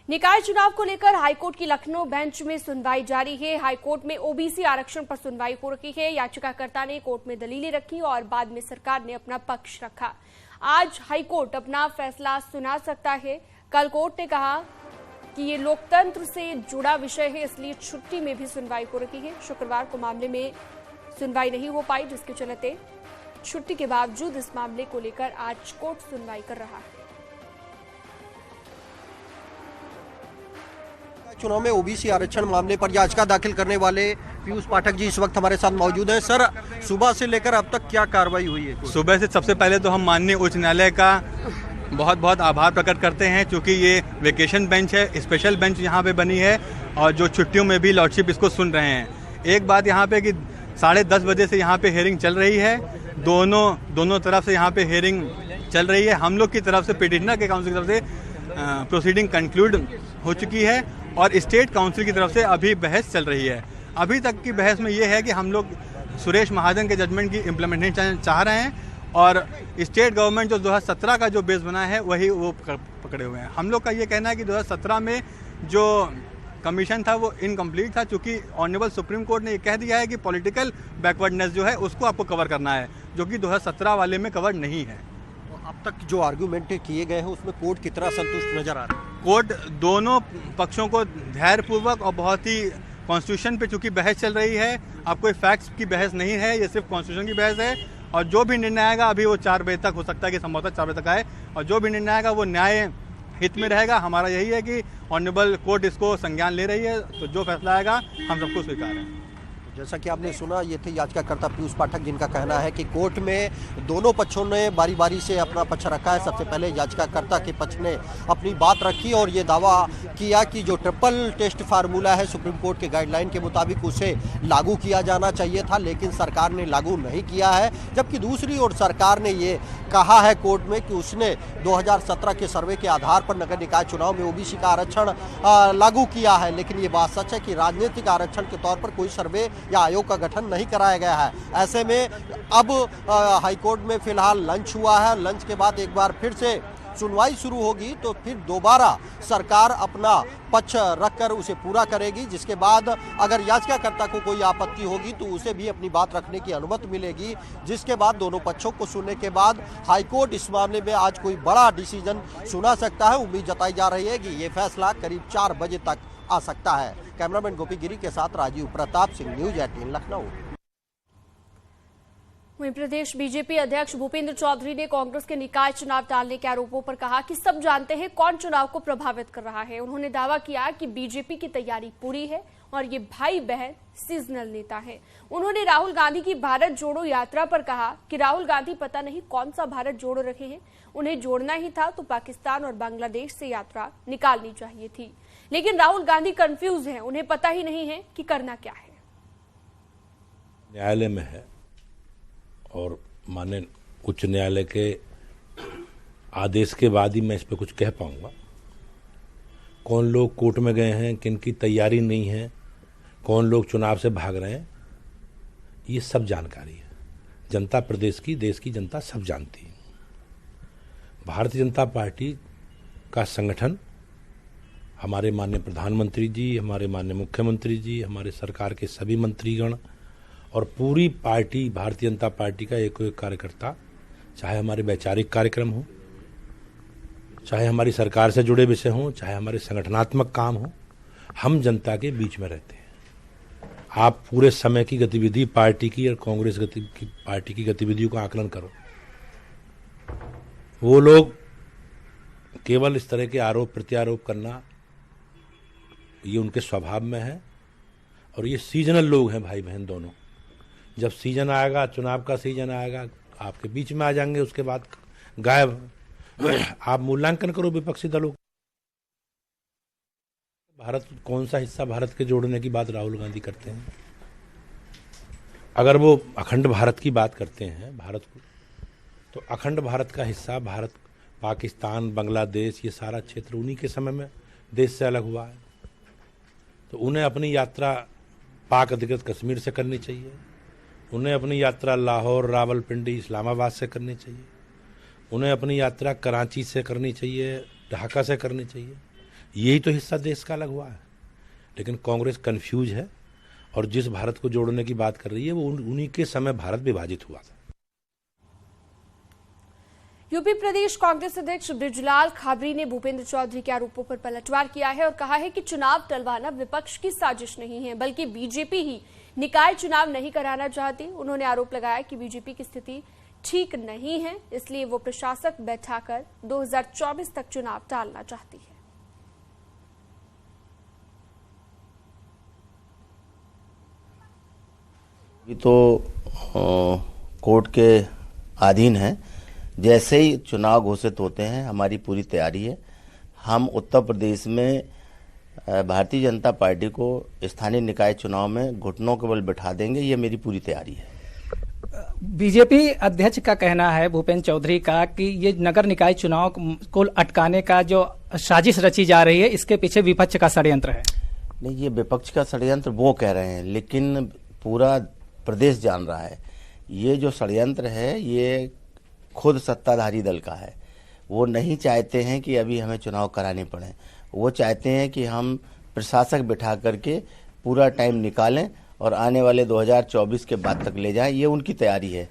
निकाय चुनाव को लेकर हाईकोर्ट की लखनऊ बेंच में सुनवाई जारी है। हाईकोर्ट में ओबीसी आरक्षण पर सुनवाई हो रही है। याचिकाकर्ता ने कोर्ट में दलीलें रखी और बाद में सरकार ने अपना पक्ष रखा। आज हाईकोर्ट अपना फैसला सुना सकता है। कल कोर्ट ने कहा कि ये लोकतंत्र से जुड़ा विषय है, इसलिए छुट्टी में भी सुनवाई हो रही है। शुक्रवार को मामले में सुनवाई नहीं हो पाई, जिसके चलते छुट्टी के बावजूद इस मामले को लेकर आज कोर्ट सुनवाई कर रहा है। चुनाव में ओबीसी आरक्षण मामले पर याचिका दाखिल करने वाले पीयूष पाठक जी इस वक्त हमारे साथ मौजूद हैं। सर, सुबह से लेकर अब तक क्या कार्रवाई हुई है? सुबह से सबसे पहले तो हम माननीय उच्च न्यायालय का बहुत बहुत आभार प्रकट करते हैं, क्योंकि ये वेकेशन बेंच है, स्पेशल बेंच यहाँ पे बनी है और जो छुट्टियों में भी लॉर्डशिप इसको सुन रहे हैं। एक बात यहाँ पे कि 10:30 बजे से यहाँ पे हेयरिंग चल रही है। दोनों तरफ से यहाँ पे हेयरिंग चल रही है। हम लोग की तरफ से पिटिशनर के काउंसिल की तरफ से प्रोसीडिंग कंक्लूड हो चुकी है और स्टेट काउंसिल की तरफ से अभी बहस चल रही है। अभी तक की बहस में ये है कि हम लोग सुरेश महाजन के जजमेंट की इम्प्लीमेंटेशन चाह रहे हैं और स्टेट गवर्नमेंट जो 2017 का जो बेस बना है वही वो पकड़े हुए हैं। हम लोग का ये कहना है कि 2017 में जो कमीशन था वो इनकम्प्लीट था, क्योंकि ऑनरेबल सुप्रीम कोर्ट ने ये कह दिया है कि पॉलिटिकल बैकवर्डनेस जो है उसको आपको कवर करना है, जो कि 2017 वाले में कवर नहीं है। अब तक जो आर्गूमेंट किए गए हैं उसमें कोर्ट कितना संतुष्ट नजर आ रहा है? कोर्ट दोनों पक्षों को धैर्यपूर्वक और बहुत ही कॉन्स्टिट्यूशन पे चूंकि बहस चल रही है, अब कोई फैक्ट्स की बहस नहीं है, ये सिर्फ कॉन्स्टिट्यूशन की बहस है और जो भी निर्णय आएगा अभी वो 4 बजे तक हो सकता है कि संभवतः 4 बजे तक आए और जो भी निर्णय आएगा वो न्याय हित में रहेगा। हमारा यही है कि ऑनरेबल कोर्ट इसको संज्ञान ले रही है, तो जो फैसला आएगा हम सबको स्वीकार है। जैसा कि आपने सुना, ये थे याचिकाकर्ता पीयूष पाठक, जिनका कहना है कि कोर्ट में दोनों पक्षों ने बारी बारी से अपना पक्ष रखा है। सबसे पहले याचिकाकर्ता के पक्ष ने अपनी बात रखी और ये दावा किया कि जो ट्रिपल टेस्ट फार्मूला है सुप्रीम कोर्ट के गाइडलाइन के मुताबिक उसे लागू किया जाना चाहिए था, लेकिन सरकार ने लागू नहीं किया है। जबकि दूसरी ओर सरकार ने ये कहा है कोर्ट में कि उसने 2017 के सर्वे के आधार पर नगर निकाय चुनाव में ओबीसी का आरक्षण लागू किया है। लेकिन ये बात सच है कि राजनीतिक आरक्षण के तौर पर कोई सर्वे या आयोग का गठन नहीं कराया गया है। ऐसे में अब हाईकोर्ट में फिलहाल लंच हुआ है। लंच के बाद एक बार फिर से सुनवाई शुरू होगी, तो फिर दोबारा सरकार अपना पक्ष रखकर उसे पूरा करेगी, जिसके बाद अगर याचिकाकर्ता को कोई आपत्ति होगी तो उसे भी अपनी बात रखने की अनुमति मिलेगी, जिसके बाद दोनों पक्षों को सुनने के बाद हाईकोर्ट इस मामले में आज कोई बड़ा डिसीजन सुना सकता है। उम्मीद जताई जा रही है कि ये फैसला करीब 4 बजे तक आ सकता है। कैमरामैन गोपी गिरी के साथ राजीव प्रताप सिंह, न्यूज 18 लखनऊ। वहीं प्रदेश बीजेपी अध्यक्ष भूपेंद्र चौधरी ने कांग्रेस के निकाय चुनाव टालने के आरोपों पर कहा कि सब जानते हैं कौन चुनाव को प्रभावित कर रहा है। उन्होंने दावा किया कि बीजेपी की तैयारी पूरी है और ये भाई बहन सीजनल नेता है। उन्होंने राहुल गांधी की भारत जोड़ो यात्रा पर कहा कि राहुल गांधी पता नहीं कौन सा भारत जोड़ रहे हैं, उन्हें जोड़ना ही था तो पाकिस्तान और बांग्लादेश से यात्रा निकालनी चाहिए थी। लेकिन राहुल गांधी कंफ्यूज हैं, उन्हें पता ही नहीं है कि करना क्या है। न्यायालय में है और माननीय उच्च न्यायालय के आदेश के बाद ही मैं इस पर कुछ कह पाऊंगा। कौन लोग कोर्ट में गए हैं, किनकी तैयारी नहीं है, कौन लोग चुनाव से भाग रहे हैं, ये सब जानकारी है। जनता प्रदेश की, देश की जनता सब जानती है। भारतीय जनता पार्टी का संगठन, हमारे माननीय प्रधानमंत्री जी, हमारे माननीय मुख्यमंत्री जी, हमारे सरकार के सभी मंत्रीगण और पूरी पार्टी, भारतीय जनता पार्टी का एक कार्यकर्ता, चाहे हमारे वैचारिक कार्यक्रम हो, चाहे हमारी सरकार से जुड़े विषय हों, चाहे हमारे संगठनात्मक काम हो, हम जनता के बीच में रहते हैं। आप पूरे समय की गतिविधि पार्टी की और कांग्रेस पार्टी की गतिविधियों का आकलन करो। वो लोग केवल इस तरह के आरोप प्रत्यारोप करना, ये उनके स्वभाव में है और ये सीजनल लोग हैं भाई बहन दोनों। जब सीजन आएगा, चुनाव का सीजन आएगा, आपके बीच में आ जाएंगे, उसके बाद गायब। आप मूल्यांकन करो विपक्षी दलों। भारत, कौन सा हिस्सा भारत के जोड़ने की बात राहुल गांधी करते हैं? अगर वो अखंड भारत की बात करते हैं, भारत को, तो अखंड भारत का हिस्सा भारत, पाकिस्तान, बांग्लादेश, ये सारा क्षेत्र उन्हीं के समय में देश से अलग हुआ है। तो उन्हें अपनी यात्रा पाक अधिकृत कश्मीर से करनी चाहिए, उन्हें अपनी यात्रा लाहौर, रावलपिंडी, इस्लामाबाद से करनी चाहिए, उन्हें अपनी यात्रा कराची से करनी चाहिए, ढाका से करनी चाहिए। यही तो हिस्सा देश का अलग हुआ है। लेकिन कांग्रेस कंफ्यूज है और जिस भारत को जोड़ने की बात कर रही है वो उन्हीं के समय भारत विभाजित हुआ था। यूपी प्रदेश कांग्रेस अध्यक्ष बृजलाल खाबरी ने भूपेंद्र चौधरी के आरोपों पर पलटवार किया है और कहा है कि चुनाव टलवाना विपक्ष की साजिश नहीं है, बल्कि बीजेपी ही निकाय चुनाव नहीं कराना चाहती। उन्होंने आरोप लगाया कि बीजेपी की स्थिति ठीक नहीं है, इसलिए वो प्रशासक बैठाकर 2024 तक चुनाव टालना चाहती है। ये तो कोर्ट के अधीन है। जैसे ही चुनाव घोषित होते हैं हमारी पूरी तैयारी है। हम उत्तर प्रदेश में भारतीय जनता पार्टी को स्थानीय निकाय चुनाव में घुटनों के बल बिठा देंगे, ये मेरी पूरी तैयारी है। बीजेपी अध्यक्ष का कहना है, भूपेंद्र चौधरी का, कि ये नगर निकाय चुनाव को अटकाने का जो साजिश रची जा रही है इसके पीछे विपक्ष का षड्यंत्र है। नहीं, ये विपक्ष का षड्यंत्र वो कह रहे हैं, लेकिन पूरा प्रदेश जान रहा है ये जो षड्यंत्र है ये खुद सत्ताधारी दल का है। वो नहीं चाहते हैं कि अभी हमें चुनाव कराने पड़े, वो चाहते हैं कि हम प्रशासक बिठा करके पूरा टाइम निकालें और आने वाले 2024 के बाद तक ले जाएं। ये उनकी तैयारी है।